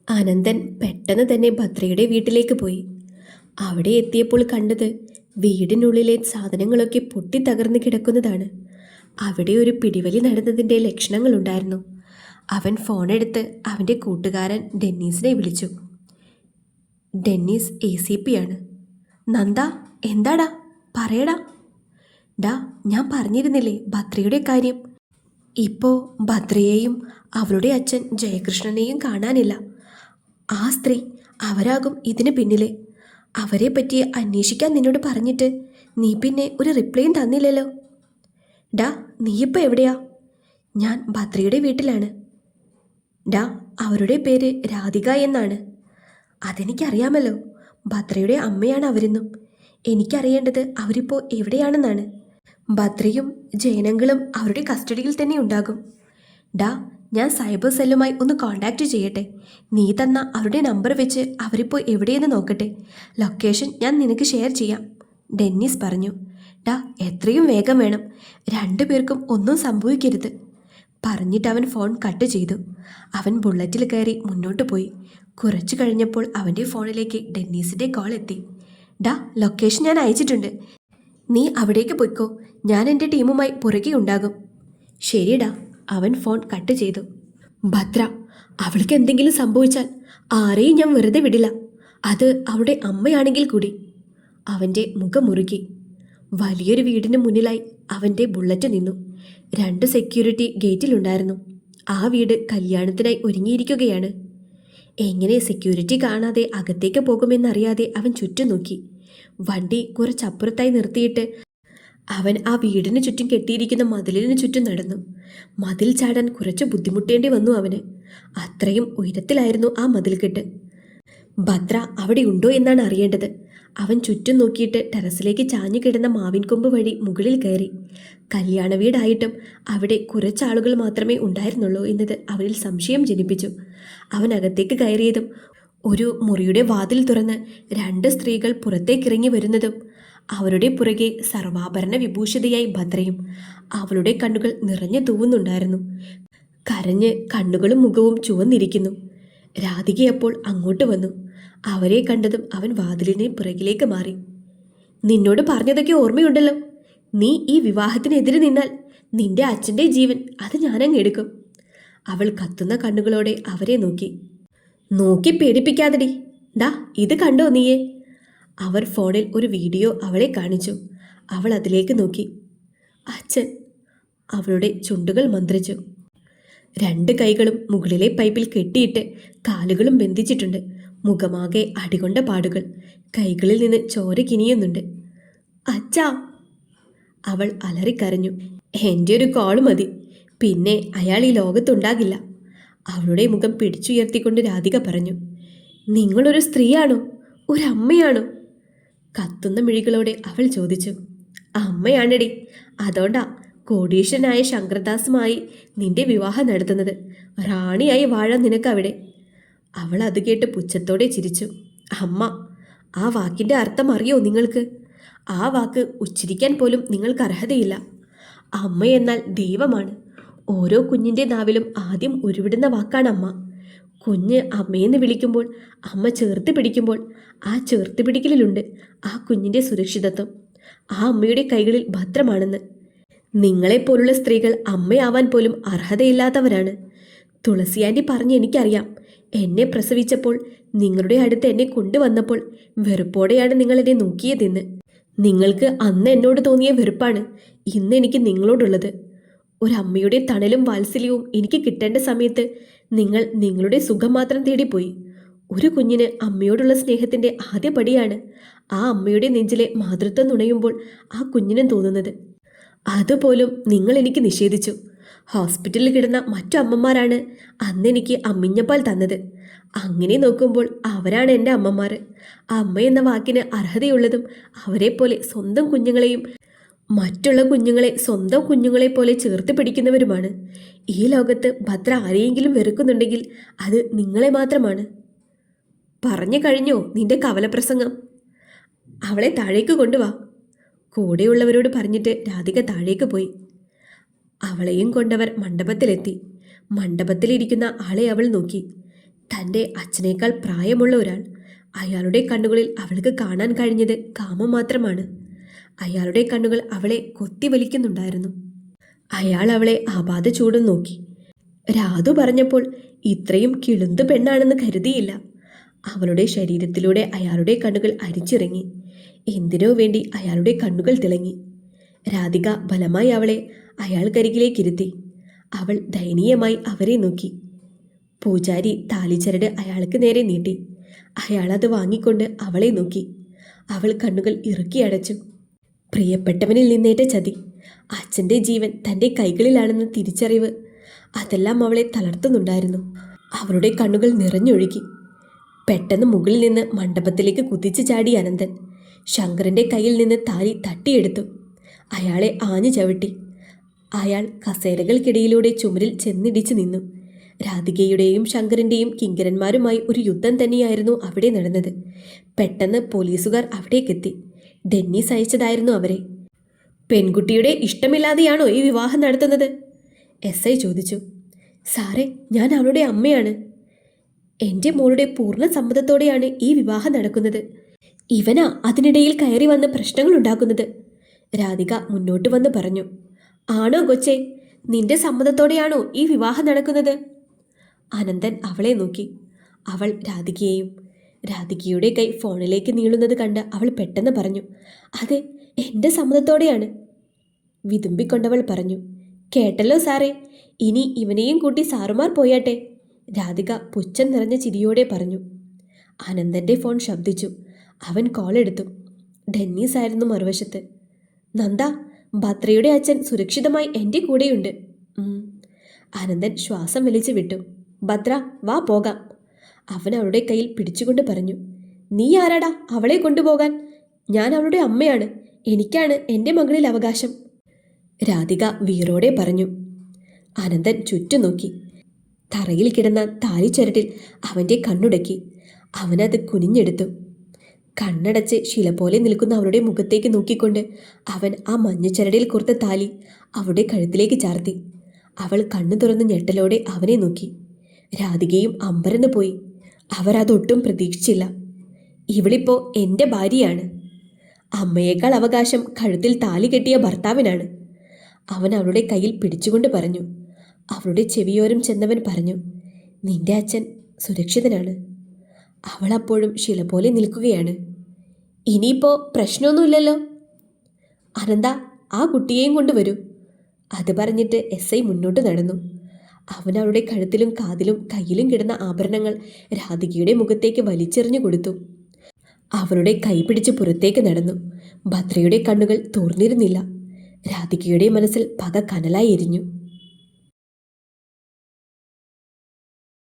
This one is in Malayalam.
അനന്തൻ പെട്ടെന്ന് തന്നെ ഭദ്രയുടെ വീട്ടിലേക്ക് പോയി. അവിടെ എത്തിയപ്പോൾ കണ്ടത് വീടിനുള്ളിലെ സാധനങ്ങളൊക്കെ പൊട്ടിത്തകർന്ന് കിടക്കുന്നതാണ്. അവിടെ ഒരു പിടിവലി നടന്നതിൻ്റെ ലക്ഷണങ്ങളുണ്ടായിരുന്നു. അവൻ ഫോണെടുത്ത് അവൻ്റെ കൂട്ടുകാരൻ ഡെന്നീസിനെ വിളിച്ചു. ഡെന്നീസ് ACP ആണ്. നന്ദ, എന്താടാ, പറയടാ. ഡാ, ഞാൻ പറഞ്ഞിരുന്നില്ലേ ഭദ്രയുടെ കാര്യം. ഇപ്പോൾ ഭദ്രയെയും അവളുടെ അച്ഛൻ ജയകൃഷ്ണനെയും കാണാനില്ല. ആ സ്ത്രീ, അവരാകും ഇതിന് പിന്നിലെ. അവരെ പറ്റി അന്വേഷിക്കാൻ നിന്നോട് പറഞ്ഞിട്ട് നീ പിന്നെ ഒരു റിപ്ലൈയും തന്നില്ലല്ലോ. ഡാ, നീയിപ്പോൾ എവിടെയാ? ഞാൻ ഭദ്രയുടെ വീട്ടിലാണ്. ഡാ, അവരുടെ പേര് രാധിക എന്നാണ്. അതെനിക്കറിയാമല്ലോ. ഭദ്രയുടെ അമ്മയാണ് അവരെന്നും. എനിക്കറിയേണ്ടത് അവരിപ്പോൾ എവിടെയാണെന്നാണ്. ഭദ്രയും ജയനങ്ങളും അവരുടെ കസ്റ്റഡിയിൽ തന്നെ ഉണ്ടാകും. ഡാ, ഞാൻ സൈബർ സെല്ലുമായി ഒന്ന് കോൺടാക്റ്റ് ചെയ്യട്ടെ. നീ തന്ന അവരുടെ നമ്പർ വെച്ച് അവരിപ്പോൾ എവിടെയെന്ന് നോക്കട്ടെ. ലൊക്കേഷൻ ഞാൻ നിനക്ക് ഷെയർ ചെയ്യാം, ഡെന്നീസ് പറഞ്ഞു. ഡാ, എത്രയും വേഗം വേണം. രണ്ടുപേർക്കും ഒന്നും സംഭവിക്കരുത്. പറഞ്ഞിട്ട് അവൻ ഫോൺ കട്ട് ചെയ്തു. അവൻ ബുള്ളറ്റിൽ കയറി മുന്നോട്ട് പോയി. കുറച്ചു കഴിഞ്ഞപ്പോൾ അവൻ്റെ ഫോണിലേക്ക് ഡെന്നീസിൻ്റെ കോൾ എത്തി. ഡാ, ലൊക്കേഷൻ ഞാൻ അയച്ചിട്ടുണ്ട്. നീ അവിടേക്ക് പോയിക്കോ. ഞാൻ എൻ്റെ ടീമുമായി പുറകെ ഉണ്ടാകും. ശരിടാ. അവൻ ഫോൺ കട്ട് ചെയ്തു. ഭദ്ര, അവൾക്ക് എന്തെങ്കിലും സംഭവിച്ചാൽ ആരെയും ഞാൻ വെറുതെ വിടില്ല. അത് അവളുടെ അമ്മയാണെങ്കിൽ കൂടി. അവൻ്റെ മുഖം മുറുകി. വലിയൊരു വീടിന് മുന്നിലായി അവൻ്റെ ബുള്ളറ്റ് നിന്നു. 2 സെക്യൂരിറ്റി ഗേറ്റിലുണ്ടായിരുന്നു. ആ വീട് കല്യാണത്തിനായി ഒരുങ്ങിയിരിക്കുകയാണ്. എങ്ങനെ സെക്യൂരിറ്റി കാണാതെ അകത്തേക്ക് പോകുമെന്നറിയാതെ അവൻ ചുറ്റും നോക്കി. വണ്ടി കുറച്ചപ്പുറത്തായി നിർത്തിയിട്ട് അവൻ ആ വീടിന് ചുറ്റും കെട്ടിയിരിക്കുന്ന മതിലിന് ചുറ്റും നടന്നു. മതിൽ ചാടാൻ കുറച്ച് ബുദ്ധിമുട്ടേണ്ടി വന്നു അവന്. അത്രയും ഉയരത്തിലായിരുന്നു ആ മതിൽക്കെട്ട്. ഭദ്ര അവിടെ ഉണ്ടോ എന്നാണ് അറിയേണ്ടത്. അവൻ ചുറ്റും നോക്കിയിട്ട് ടെറസിലേക്ക് ചാഞ്ഞു കിടന്ന മാവിൻകൊമ്പ് വഴി മുകളിൽ കയറി. കല്യാണ വീടായിട്ടും അവിടെ കുറച്ചാളുകൾ മാത്രമേ ഉണ്ടായിരുന്നുള്ളൂ എന്നത് അവനിൽ സംശയം ജനിപ്പിച്ചു. അവൻ അകത്തേക്ക് കയറിയതും ഒരു മുറിയുടെ വാതിൽ തുറന്ന് 2 സ്ത്രീകൾ പുറത്തേക്കിറങ്ങി വരുന്നതും അവരുടെ പുറകെ സർവാഭരണ വിഭൂഷിതയായി ഭദ്രയും. അവളുടെ കണ്ണുകൾ നിറഞ്ഞു തൂവുന്നുണ്ടായിരുന്നു. കരഞ്ഞ് കണ്ണുകളും മുഖവും ചുവന്നിരിക്കുന്നു. രാധികയപ്പോൾ അങ്ങോട്ട് വന്നു. അവരെ കണ്ടതും അവൻ വാതിലിനെ പുറകിലേക്ക് മാറി. നിന്നോട് പറഞ്ഞതൊക്കെ ഓർമ്മയുണ്ടല്ലോ. നീ ഈ വിവാഹത്തിനെതിരെ നിന്നാൽ നിന്റെ അച്ഛൻ്റെ ജീവൻ അത് ഞാനങ്ങ് എടുക്കും. അവൾ കത്തുന്ന കണ്ണുകളോടെ അവരെ നോക്കി. നോക്കി പേടിപ്പിക്കാതെടി. ഡാ, ഇത് കണ്ടോ നീയെ? അവർ ഫോണിൽ ഒരു വീഡിയോ അവളെ കാണിച്ചു. അവൾ അതിലേക്ക് നോക്കി. അച്ഛൻ. അവളുടെ ചുണ്ടുകൾ മന്ത്രിച്ചു. 2 കൈകളും മുകളിലെ പൈപ്പിൽ കെട്ടിയിട്ട് കാലുകളും ബന്ധിച്ചിട്ടുണ്ട്. മുഖമാകെ അടികൊണ്ട പാടുകൾ. കൈകളിൽ നിന്ന് ചോര കിനിയുന്നുണ്ട്. അച്ഛാ, അവൾ അലറിക്കരഞ്ഞു. എൻ്റെ ഒരു കോൾ മതി, പിന്നെ അയാൾ ഈ ലോകത്തുണ്ടാകില്ല. അവളുടെ മുഖം പിടിച്ചുയർത്തിക്കൊണ്ട് രാധിക പറഞ്ഞു. നിങ്ങളൊരു സ്ത്രീയാണോ, ഒരു അമ്മയാണോ? കത്തുന്ന മിഴികളോടെ അവൾ ചോദിച്ചു. അമ്മയാണെടി. അതുകൊണ്ടാ കോടീശ്വരനായ ശങ്കർദാസുമായി നിന്റെ വിവാഹം നടത്തുന്നത്. റാണിയായി വാഴാൻ നിനക്കവിടെ. അവൾ അത് കേട്ട് പുച്ഛത്തോടെ ചിരിച്ചു. അമ്മ, ആ വാക്കിൻ്റെ അർത്ഥം അറിയോ നിങ്ങൾക്ക്? ആ വാക്ക് ഉച്ചരിക്കാൻ പോലും നിങ്ങൾക്ക് അർഹതയില്ല. അമ്മ എന്നാൽ ദൈവമാണ്. ഓരോ കുഞ്ഞിൻ്റെ നാവിലും ആദ്യം ഉരുവിടുന്ന വാക്കാണ് അമ്മ. കുഞ്ഞ് അമ്മയെന്ന് വിളിക്കുമ്പോൾ, അമ്മ ചേർത്ത് പിടിക്കുമ്പോൾ, ആ ചേർത്ത് പിടിക്കലിലുണ്ട് ആ കുഞ്ഞിൻ്റെ സുരക്ഷിതത്വം. ആ അമ്മയുടെ കൈകളിൽ ഭദ്രമാണെന്ന്. നിങ്ങളെപ്പോലുള്ള സ്ത്രീകൾ അമ്മയാവാൻ പോലും അർഹതയില്ലാത്തവരാണ്. തുളസി ആൻറ്റി പറഞ്ഞ് എനിക്കറിയാം. എന്നെ പ്രസവിച്ചപ്പോൾ, നിങ്ങളുടെ അടുത്ത് എന്നെ കൊണ്ടുവന്നപ്പോൾ വെറുപ്പോടെയാണ് നിങ്ങൾ എന്നെ നോക്കിയതെന്ന്. നിങ്ങൾക്ക് അന്ന് എന്നോട് തോന്നിയ വെറുപ്പാണ് ഇന്ന് എനിക്ക് നിങ്ങളോടുള്ളത്. ഒരമ്മയുടെ തണലും വാത്സല്യവും എനിക്ക് കിട്ടേണ്ട സമയത്ത് നിങ്ങൾ നിങ്ങളുടെ സുഖം മാത്രം തേടിപ്പോയി. ഒരു കുഞ്ഞിന് അമ്മയോടുള്ള സ്നേഹത്തിൻ്റെ ആദ്യ പടിയാണ് ആ അമ്മയുടെ നെഞ്ചിലെ മാതൃത്വം നുണയുമ്പോൾ ആ കുഞ്ഞിനും തോന്നുന്നത്. അതുപോലും നിങ്ങൾ എനിക്ക് നിഷേധിച്ചു. ഹോസ്പിറ്റലിൽ കിടന്ന മറ്റു അമ്മമാരാണ് അന്ന് എനിക്ക് അമ്മിഞ്ഞപ്പാൽ തന്നത്. അങ്ങനെ നോക്കുമ്പോൾ അവരാണ് എൻ്റെ അമ്മമാർ. അമ്മ എന്ന വാക്കിന് അർഹതയുള്ളതും അവരെപ്പോലെ സ്വന്തം കുഞ്ഞുങ്ങളെയും മറ്റുള്ള കുഞ്ഞുങ്ങളെ സ്വന്തം കുഞ്ഞുങ്ങളെ പോലെ ചേർത്ത് പിടിക്കുന്നവരുമാണ്. ഈ ലോകത്ത് ഭദ്ര ആരെയെങ്കിലും വെറുക്കുന്നുണ്ടെങ്കിൽ അത് നിങ്ങളെ മാത്രമാണ്. പറഞ്ഞു കഴിഞ്ഞോ നിന്റെ കവലപ്രസംഗം? അവളെ താഴേക്ക് കൊണ്ടുവാ, കൂടെയുള്ളവരോട് പറഞ്ഞിട്ട് രാധിക താഴേക്ക് പോയി. അവളെയും കൊണ്ടവർ മണ്ഡപത്തിലെത്തി. മണ്ഡപത്തിലിരിക്കുന്ന ആളെ അവൾ നോക്കി. തൻ്റെ അച്ഛനേക്കാൾ പ്രായമുള്ള ഒരാൾ. അയാളുടെ കണ്ണുകളിൽ അവൾക്ക് കാണാൻ കഴിഞ്ഞത് കാമം മാത്രമാണ്. അയാളുടെ കണ്ണുകൾ അവളെ കൊത്തിവലിക്കുന്നുണ്ടായിരുന്നു. അയാൾ അവളെ ആപാത ചൂടും നോക്കി. രാധു പറഞ്ഞപ്പോൾ ഇത്രയും കിളുന്തു പെണ്ണാണെന്ന് കരുതിയില്ല. അവളുടെ ശരീരത്തിലൂടെ അയാളുടെ കണ്ണുകൾ അരിച്ചിറങ്ങി. എന്തിനോ വേണ്ടി അയാളുടെ കണ്ണുകൾ തിളങ്ങി. രാധിക ബലമായി അവളെ അയാൾക്കരികിലേക്കിരുത്തി. അവൾ ദയനീയമായി അവരെ നോക്കി. പൂജാരി താലിച്ചരട് അയാൾക്ക് നേരെ നീട്ടി. അയാൾ അത് വാങ്ങിക്കൊണ്ട് അവളെ നോക്കി. അവൾ കണ്ണുകൾ ഇറുക്കി അടച്ചു. പ്രിയപ്പെട്ടവനിൽ നിന്നേറ്റ ചതി, അച്ഛൻ്റെ ജീവൻ തൻ്റെ കൈകളിലാണെന്ന തിരിച്ചറിവ്, അതെല്ലാം അവളെ തളർത്തുന്നുണ്ടായിരുന്നു. അവളുടെ കണ്ണുകൾ നിറഞ്ഞൊഴുകി. പെട്ടെന്ന് മുകളിൽ നിന്ന് മണ്ഡപത്തിലേക്ക് കുതിച്ചു ചാടി അനന്തൻ. ശങ്കരൻ്റെ കയ്യിൽ നിന്ന് താലി തട്ടിയെടുത്തു. അയാളെ ആഞ്ഞു ചവിട്ടി. അയാൾ കസേരകൾക്കിടയിലൂടെ ചുമരിൽ ചെന്നിടിച്ചു നിന്നു. രാധികയുടെയും ശങ്കരൻ്റെയും കിങ്കരന്മാരുമായി ഒരു യുദ്ധം തന്നെയായിരുന്നു അവിടെ നടന്നത്. പെട്ടെന്ന് പോലീസുകാർ അവിടേക്കെത്തി. ഡെന്നീസ് അയച്ചതായിരുന്നു അവരെ. പെൺകുട്ടിയുടെ ഇഷ്ടമില്ലാതെയാണോ ഈ വിവാഹം നടത്തുന്നത്? SI ചോദിച്ചു. സാറേ, ഞാൻ അവളുടെ അമ്മയാണ്. എൻ്റെ മോളുടെ പൂർണ്ണ സമ്മതത്തോടെയാണ് ഈ വിവാഹം നടക്കുന്നത്. ഇവനാ അതിനിടയിൽ കയറി വന്ന് പ്രശ്നങ്ങൾ ഉണ്ടാക്കുന്നത്. രാധിക മുന്നോട്ട് വന്ന് പറഞ്ഞു. ആണോ കൊച്ചേ? നിന്റെ സമ്മതത്തോടെയാണോ ഈ വിവാഹം നടക്കുന്നത്? അനന്തൻ അവളെ നോക്കി. അവൾ രാധികയെയും. രാധികയുടെ കൈ ഫോണിലേക്ക് നീളുന്നത് കണ്ട് അവൾ പെട്ടെന്ന് പറഞ്ഞു. അതെ, എൻ്റെ സമ്മതത്തോടെയാണ്. വിതുമ്പിക്കൊണ്ടവൾ പറഞ്ഞു. കേട്ടല്ലോ സാറേ, ഇനി ഇവനെയും കൂട്ടി സാറുമാർ പോയാട്ടെ. രാധിക പുച്ഛം നിറഞ്ഞ ചിരിയോടെ പറഞ്ഞു. അനന്തൻ്റെ ഫോൺ ശബ്ദിച്ചു. അവൻ കോൾ എടുത്തു. ഡെന്നീസ് ആയിരുന്നു മറുവശത്ത്. നന്ദ, ഭദ്രയുടെ അച്ഛൻ സുരക്ഷിതമായി എൻ്റെ കൂടെയുണ്ട്. അനന്തൻ ശ്വാസം വലിച്ചു വിട്ടു. ഭദ്ര, വാ പോകാം. അവൻ അവളുടെ കയ്യിൽ പിടിച്ചുകൊണ്ട് പറഞ്ഞു. നീ ആരാടാ അവളെ കൊണ്ടുപോകാൻ? ഞാൻ അവളുടെ അമ്മയാണ്. എനിക്കാണ് എൻ്റെ മകളിൽ അവകാശം. രാധിക വീറോടെ പറഞ്ഞു. അനന്തൻ ചുറ്റും നോക്കി. തറയിൽ കിടന്ന താലിച്ചരട്ടിൽ അവൻ്റെ കണ്ണുടക്കി. അവനത് കുനിഞ്ഞെടുത്തു. കണ്ണടച്ച് ശില പോലെ നിൽക്കുന്ന അവളുടെ മുഖത്തേക്ക് നോക്കിക്കൊണ്ട് അവൻ ആ മഞ്ഞച്ചരടിൽ കോർത്ത താലി അവളുടെ കഴുത്തിലേക്ക് ചാർത്തി. അവൾ കണ്ണു തുറന്ന് ഞെട്ടലോടെ അവനെ നോക്കി. രാധികയും അമ്പരന്ന് പോയി. അവർ അതൊട്ടും പ്രതീക്ഷിച്ചില്ല. ഇവളിപ്പോ എൻ്റെ ഭാര്യയാണ്. അമ്മയേക്കാൾ അവകാശം കഴുത്തിൽ താലി കെട്ടിയ ഭർത്താവിനാണ്. അവൻ അവളുടെ കയ്യിൽ പിടിച്ചുകൊണ്ട് പറഞ്ഞു. അവളുടെ ചെവിയോരം ചെന്നവൻ പറഞ്ഞു. നിന്റെ അച്ഛൻ സുരക്ഷിതനാണ്. അവൾ അപ്പോഴും ശില പോലെ നിൽക്കുകയാണ്. ഇനിയിപ്പോൾ പ്രശ്നമൊന്നുമില്ലല്ലോ. അനന്ത, ആ കുട്ടിയെയും കൊണ്ടുവരൂ. അത് പറഞ്ഞിട്ട് SI മുന്നോട്ട് നടന്നു. അവൻ അവളുടെ കഴുത്തിലും കാതിലും കയ്യിലും കിടന്ന ആഭരണങ്ങൾ രാധികയുടെ മുഖത്തേക്ക് വലിച്ചെറിഞ്ഞു കൊടുത്തു. അവളുടെ കൈ പിടിച്ച് പുറത്തേക്ക് നടന്നു. ഭദ്രയുടെ കണ്ണുകൾ തോർന്നിരുന്നില്ല. രാധികയുടെ മനസ്സിൽ പക കനലായി എരിഞ്ഞു.